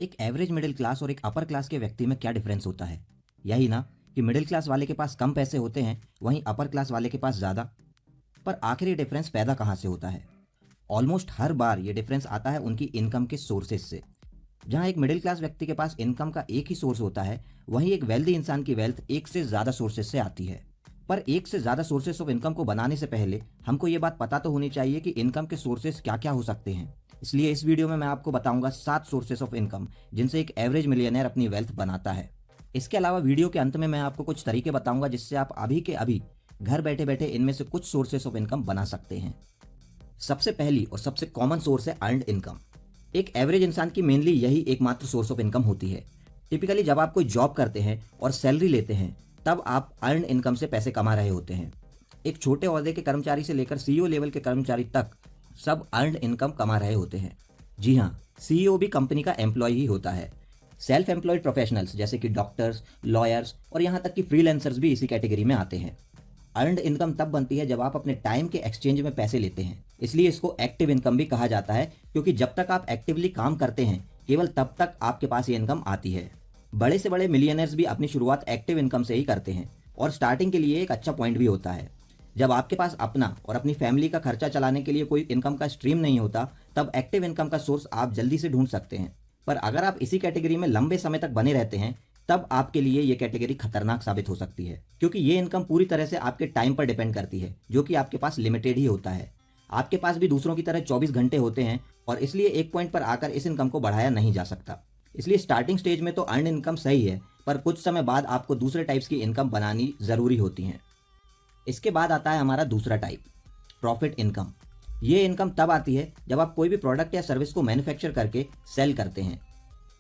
एक average middle class और एक अपर क्लास के व्यक्ति में क्या डिफरेंस होता है? यही ना कि मिडिल क्लास वाले के पास कम पैसे होते हैं, वहीं अपर क्लास वाले के पास ज़्यादा। पर आखिर ये डिफरेंस पैदा कहाँ से होता है? ऑलमोस्ट हर बार ये डिफरेंस आता है उनकी इनकम के सोर्सेज से। जहाँ एक मिडिल क्लास व्यक्ति के पास इनकम का एक ही सोर्स होता है, वहीं एक वेल्दी इंसान की वेल्थ एक से ज़्यादा सोर्सेज से आती है। पर एक से ज़्यादा सोर्सेज ऑफ इनकम को बनाने से पहले हमको ये बात पता तो होनी चाहिए कि इनकम के सोर्सेज क्या क्या हो सकते हैं। इसलिए इस वीडियो में मैं आपको बताऊंगा 7 सोर्सेस ऑफ इनकम जिनसे एक एवरेज मिलियनेयर अपनी वेल्थ बनाता है। इसके अलावा वीडियो के अंत में मैं आपको कुछ तरीके बताऊंगा जिससे आप अभी के अभी घर बैठे बैठे इनमें से कुछ सोर्सेस ऑफ इनकम बना सकते हैं। सबसे पहली और सबसे कॉमन सोर्स है अर्नड इनकम। एक एवरेज इंसान की मेनली यही एकमात्र सोर्स ऑफ इनकम होती है। टिपिकली जब आप कोई जॉब करते हैं और सैलरी लेते हैं, तब आप अर्नड इनकम से पैसे कमा रहे होते हैं। एक छोटे ओहदे के कर्मचारी से लेकर सीईओ लेवल के कर्मचारी तक सब अर्नड इनकम कमा रहे होते हैं। जी हाँ, सीईओ भी कंपनी का एम्प्लॉय ही होता है। सेल्फ एम्प्लॉयड प्रोफेशनल्स जैसे कि डॉक्टर्स, लॉयर्स और यहाँ तक कि फ्रीलांसर्स भी इसी कैटेगरी में आते हैं। अर्नड इनकम तब बनती है जब आप अपने टाइम के एक्सचेंज में पैसे लेते हैं। इसलिए इसको एक्टिव इनकम भी कहा जाता है, क्योंकि जब तक आप एक्टिवली काम करते हैं केवल तब तक आपके पास ये इनकम आती है। बड़े से बड़े मिलियनर्स भी अपनी शुरुआत एक्टिव इनकम से ही करते हैं और स्टार्टिंग के लिए एक अच्छा पॉइंट भी होता है। जब आपके पास अपना और अपनी फैमिली का खर्चा चलाने के लिए कोई इनकम का स्ट्रीम नहीं होता, तब एक्टिव इनकम का सोर्स आप जल्दी से ढूंढ सकते हैं। पर अगर आप इसी कैटेगरी में लंबे समय तक बने रहते हैं, तब आपके लिए ये कैटेगरी खतरनाक साबित हो सकती है, क्योंकि ये इनकम पूरी तरह से आपके टाइम पर डिपेंड करती है, जो कि आपके पास लिमिटेड ही होता है। आपके पास भी दूसरों की तरह 24 घंटे होते हैं और इसलिए एक पॉइंट पर आकर इस इनकम को बढ़ाया नहीं जा सकता। इसलिए स्टार्टिंग स्टेज में तो अर्न इनकम सही है, पर कुछ समय बाद आपको दूसरे टाइप्स की इनकम बनानी जरूरी होती है। इसके बाद आता है हमारा दूसरा टाइप, प्रॉफिट इनकम। ये इनकम तब आती है जब आप कोई भी प्रोडक्ट या सर्विस को मैन्युफैक्चर करके सेल करते हैं।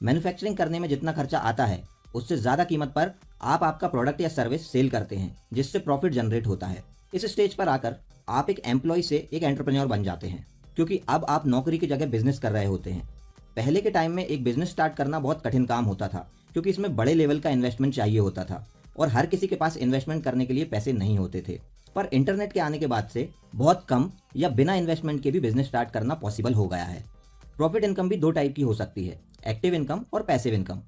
मैन्युफैक्चरिंग करने में जितना खर्चा आता है, उससे ज़्यादा कीमत पर आप आपका प्रोडक्ट या सर्विस सेल करते हैं, जिससे प्रॉफिट जनरेट होता है। इस स्टेज पर आकर आप एक एम्प्लॉय से एक एंटरप्रेन्योर बन जाते हैं, क्योंकि अब आप नौकरी की जगह बिजनेस कर रहे होते हैं। पहले के टाइम में एक बिजनेस स्टार्ट करना बहुत कठिन काम होता था, क्योंकि इसमें बड़े लेवल का इन्वेस्टमेंट चाहिए होता था और हर किसी के पास इन्वेस्टमेंट करने के लिए पैसे नहीं होते थे। पर इंटरनेट के आने के बाद से बहुत कम या बिना इन्वेस्टमेंट के भी बिजनेस स्टार्ट करना पॉसिबल हो गया है। प्रॉफिट इनकम भी 2 टाइप की हो सकती है, एक्टिव इनकम और पैसिव इनकम।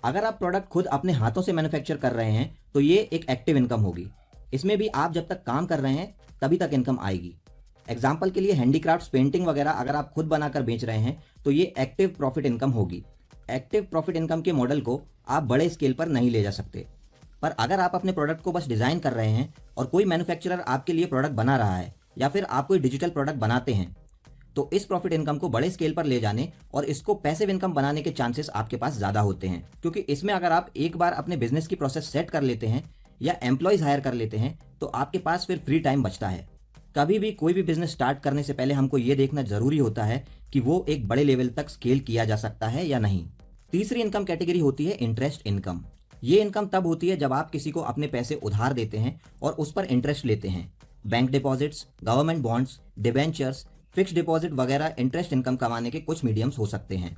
अगर आप प्रोडक्ट खुद अपने हाथों से मैन्युफैक्चर कर रहे हैं तो ये एक एक्टिव इनकम होगी। इसमें भी आप जब तक काम कर रहे हैं तभी तक इनकम आएगी। एग्जाम्पल के लिए हैंडीक्राफ्ट्स, पेंटिंग वगैरह अगर आप खुद बनाकर बेच रहे हैं तो ये एक्टिव प्रॉफिट इनकम होगी। एक्टिव प्रॉफिट इनकम के मॉडल को आप बड़े स्केल पर नहीं ले जा सकते। पर अगर आप अपने प्रोडक्ट को बस डिज़ाइन कर रहे हैं और कोई मैन्युफैक्चरर आपके लिए प्रोडक्ट बना रहा है, या फिर आप कोई डिजिटल प्रोडक्ट बनाते हैं, तो इस प्रॉफिट इनकम को बड़े स्केल पर ले जाने और इसको पैसिव इनकम बनाने के चांसेस आपके पास ज़्यादा होते हैं। क्योंकि इसमें अगर आप एक बार अपने बिजनेस की प्रोसेस सेट कर लेते हैं या एम्प्लॉयज़ हायर कर लेते हैं, तो आपके पास फिर फ्री टाइम बचता है। कभी भी कोई भी बिजनेस स्टार्ट करने से पहले हमको ये देखना जरूरी होता है कि वो एक बड़े लेवल तक स्केल किया जा सकता है या नहीं। तीसरी इनकम कैटेगरी होती है इंटरेस्ट इनकम। ये इनकम तब होती है जब आप किसी को अपने पैसे उधार देते हैं और उस पर इंटरेस्ट लेते हैं। Bank deposits, government bonds, debentures, fixed deposit वगैरह इंटरेस्ट इनकम कमाने के कुछ मीडियम्स हो सकते हैं।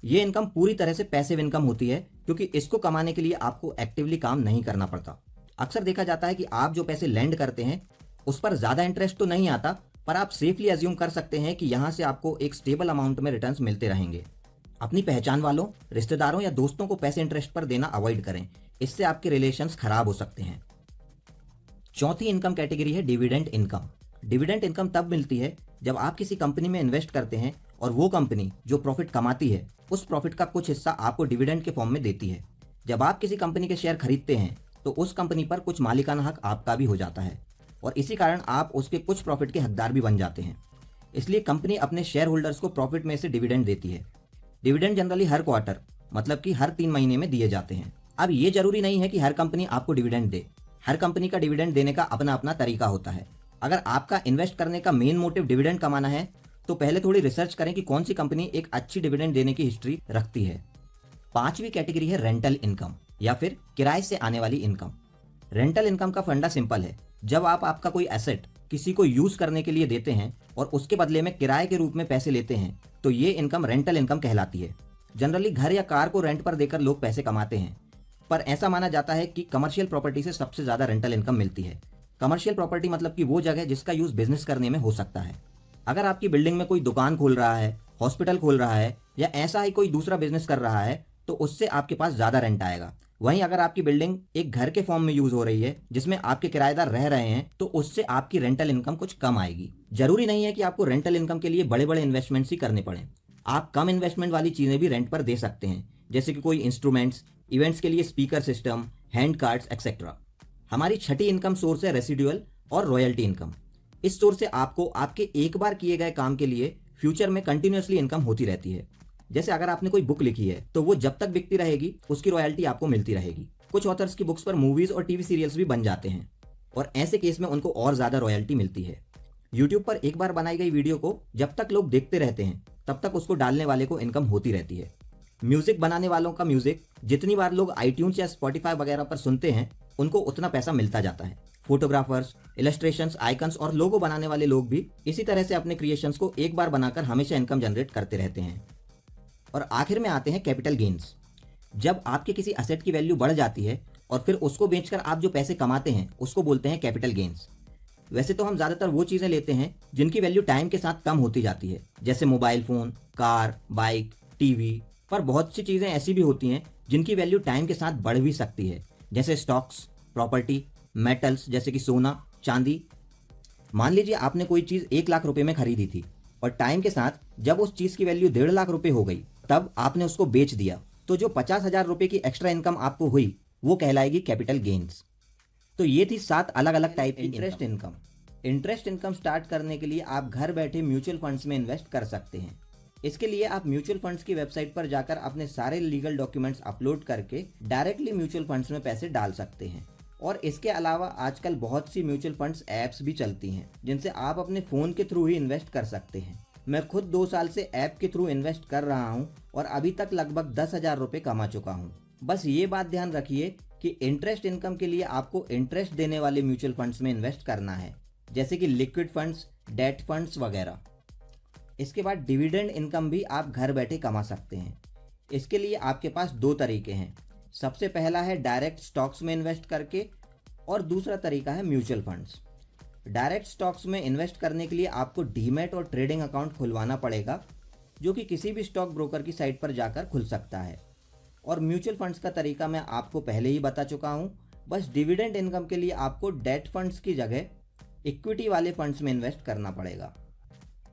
ये इनकम पूरी तरह से पैसिव इनकम होती है, क्योंकि इसको कमाने के लिए आपको एक्टिवली काम नहीं करना पड़ता। अक्सर देखा जाता है कि आप जो पैसे लैंड करते हैं उस पर ज़्यादा इंटरेस्ट तो नहीं आता, पर आप सेफली अज्यूम कर सकते हैं कि यहाँ से आपको एक स्टेबल अमाउंट में रिटर्न्स मिलते रहेंगे। अपनी पहचान वालों, रिश्तेदारों या दोस्तों को पैसे इंटरेस्ट पर देना अवॉइड करें, इससे आपके रिलेशंस खराब हो सकते हैं। चौथी इनकम कैटेगरी है डिविडेंड इनकम। डिविडेंड इनकम तब मिलती है जब आप किसी कंपनी में इन्वेस्ट करते हैं और वो कंपनी जो प्रॉफिट कमाती है, उस प्रॉफिट का कुछ हिस्सा आपको डिविडेंड के फॉर्म में देती है। जब आप किसी कंपनी के शेयर खरीदते हैं तो उस कंपनी पर कुछ मालिकाना हक आपका भी हो जाता है और इसी कारण आप उसके कुछ प्रॉफिट के हकदार भी बन जाते हैं। इसलिए कंपनी अपने शेयर होल्डर्स को प्रॉफिट में से डिविडेंड देती है। डिविडेंड जनरली हर क्वार्टर, मतलब कि हर 3 महीने में दिए जाते हैं। अब ये जरूरी नहीं है कि हर कंपनी आपको डिविडेंड दे। हर कंपनी का डिविडेंड देने का अपना अपना तरीका होता है। अगर आपका इन्वेस्ट करने का मेन मोटिव डिविडेंड कमाना है, तो पहले थोड़ी रिसर्च करें कि कौन सी कंपनी एक अच्छी डिविडेंड देने की हिस्ट्री रखती है। 5वीं कैटेगरी है रेंटल इनकम, या फिर किराए से आने वाली इनकम। रेंटल इनकम का फंडा सिंपल है। जब आप आपका कोई एसेट किसी को यूज करने के लिए देते हैं और उसके बदले में किराए के रूप में पैसे लेते हैं, तो ये इनकम रेंटल इनकम कहलाती है। जनरली घर या कार को रेंट पर देकर लोग पैसे कमाते हैं, पर ऐसा माना जाता है कि कमर्शियल प्रॉपर्टी से सबसे ज़्यादा रेंटल इनकम मिलती है। कमर्शियल प्रॉपर्टी मतलब कि वो जगह जिसका यूज़ बिजनेस करने में हो सकता है। अगर आपकी बिल्डिंग में कोई दुकान खोल रहा है हॉस्पिटल खोल रहा है या ऐसा ही कोई दूसरा बिजनेस कर रहा है तो उससे आपके पास ज़्यादा रेंट आएगा। वहीं अगर आपकी बिल्डिंग एक घर के फॉर्म में यूज़ हो रही है जिसमें आपके किराएदार रह रहे हैं तो उससे आपकी रेंटल इनकम कुछ कम आएगी। जरूरी नहीं है कि आपको रेंटल इनकम के लिए बड़े बड़े इन्वेस्टमेंट्स ही करने पड़े। आप कम इन्वेस्टमेंट वाली चीज़ें भी रेंट पर दे सकते हैं, जैसे कि कोई इंस्ट्रूमेंट्स, इवेंट्स के लिए speaker system, hand cards etcetera. हमारी छठी इनकम सोर्स है रेसिडुअल और रॉयल्टी इनकम। इस सोर्स से आपको आपके एक बार किए गए काम के लिए फ्यूचर में कंटिन्यूसली इनकम होती रहती है। जैसे अगर आपने कोई बुक लिखी है तो वो जब तक बिकती रहेगी उसकी रॉयल्टी आपको मिलती रहेगी। कुछ ऑथर्स की बुक्स पर मूवीज और टीवी सीरियल्स भी बन जाते हैं और ऐसे केस में उनको और ज़्यादा रॉयल्टी मिलती है। यूट्यूब पर एक बार बनाई गई वीडियो को जब तक लोग देखते रहते हैं तब तक उसको डालने वाले को इनकम होती रहती है। म्यूजिक बनाने वालों का म्यूजिक जितनी बार लोग आईट्यून्स या स्पॉटिफाई वगैरह पर सुनते हैं उनको उतना पैसा मिलता जाता है। फोटोग्राफर्स, इलस्ट्रेशंस, आइकन्स और लोगो बनाने वाले लोग भी इसी तरह से अपने क्रिएशंस को एक बार बनाकर हमेशा इनकम जनरेट करते रहते हैं। और आखिर में आते हैं कैपिटल गेन्स। जब आपके किसी असेट की वैल्यू बढ़ जाती है और फिर उसको बेचकर आप जो पैसे कमाते हैं उसको बोलते हैं कैपिटल गेन्स। वैसे तो हम ज़्यादातर वो चीज़ें लेते हैं जिनकी वैल्यू टाइम के साथ कम होती जाती है, जैसे mobile phone, car, bike, TV. पर बहुत सी चीज़ें ऐसी भी होती हैं जिनकी वैल्यू टाइम के साथ बढ़ भी सकती है, जैसे स्टॉक्स, प्रॉपर्टी, मेटल्स जैसे कि सोना, चांदी। मान लीजिए आपने कोई चीज़ 1 लाख रुपए में खरीदी थी और टाइम के साथ जब उस चीज़ की वैल्यू 1.5 लाख रुपए हो गई तब आपने उसको बेच दिया, तो जो 50,000 रुपए की एक्स्ट्रा इनकम आपको हुई वो कहलाएगी कैपिटल गेन्स। तो ये थी 7 अलग अलग टाइप की interest income. Interest income start करने के लिए आप घर बैठे म्यूचुअल फंड्स में इन्वेस्ट कर सकते हैं। इसके लिए आप म्यूचुअल फंड्स की वेबसाइट पर जाकर अपने सारे लीगल डॉक्यूमेंट्स अपलोड करके डायरेक्टली म्यूचुअल फंड्स में पैसे डाल सकते हैं। और इसके अलावा आजकल बहुत सी म्यूचुअल फंड्स ऐप्स भी चलती हैं जिनसे आप अपने फ़ोन के थ्रू ही इन्वेस्ट कर सकते हैं। मैं खुद 2 साल से ऐप के थ्रू इन्वेस्ट कर रहा हूं और अभी तक लगभग 10,000 रुपये कमा चुका हूं। बस ये बात ध्यान रखिए कि इंटरेस्ट इनकम के लिए आपको इंटरेस्ट देने वाले म्यूचुअल फंड्स में इन्वेस्ट करना है, जैसे कि लिक्विड फंड्स, डेट फंड्स वगैरह। इसके बाद डिविडेंड इनकम भी आप घर बैठे कमा सकते हैं। इसके लिए आपके पास 2 तरीके हैं। सबसे पहला है डायरेक्ट स्टॉक्स में इन्वेस्ट करके और दूसरा तरीका है म्यूचुअल फंड्स। डायरेक्ट स्टॉक्स में इन्वेस्ट करने के लिए आपको डीमैट और ट्रेडिंग अकाउंट खुलवाना पड़ेगा, जो कि किसी भी स्टॉक ब्रोकर की साइट पर जाकर खुल सकता है। और म्यूचुअल फंड्स का तरीका मैं आपको पहले ही बता चुका हूँ। बस डिविडेंड इनकम के लिए आपको डेट फंड्स की जगह इक्विटी वाले फंड्स में इन्वेस्ट करना पड़ेगा।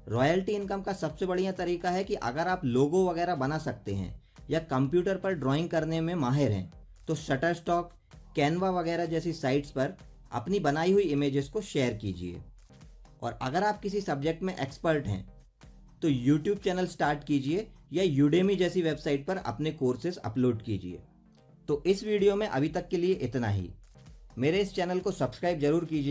रॉयल्टी इनकम का सबसे बढ़िया तरीका है कि अगर आप लोगो वगैरह बना सकते हैं या कंप्यूटर पर ड्राइंग करने में माहिर हैं तो शटरस्टॉक, कैनवा वगैरह जैसी साइट्स पर अपनी बनाई हुई इमेजेस को शेयर कीजिए। और अगर आप किसी सब्जेक्ट में एक्सपर्ट हैं तो यूट्यूब चैनल स्टार्ट कीजिए या यूडेमी जैसी वेबसाइट पर अपने कोर्सेज अपलोड कीजिए। तो इस वीडियो में अभी तक के लिए इतना ही। मेरे इस चैनल को सब्सक्राइब जरूर कीजिए।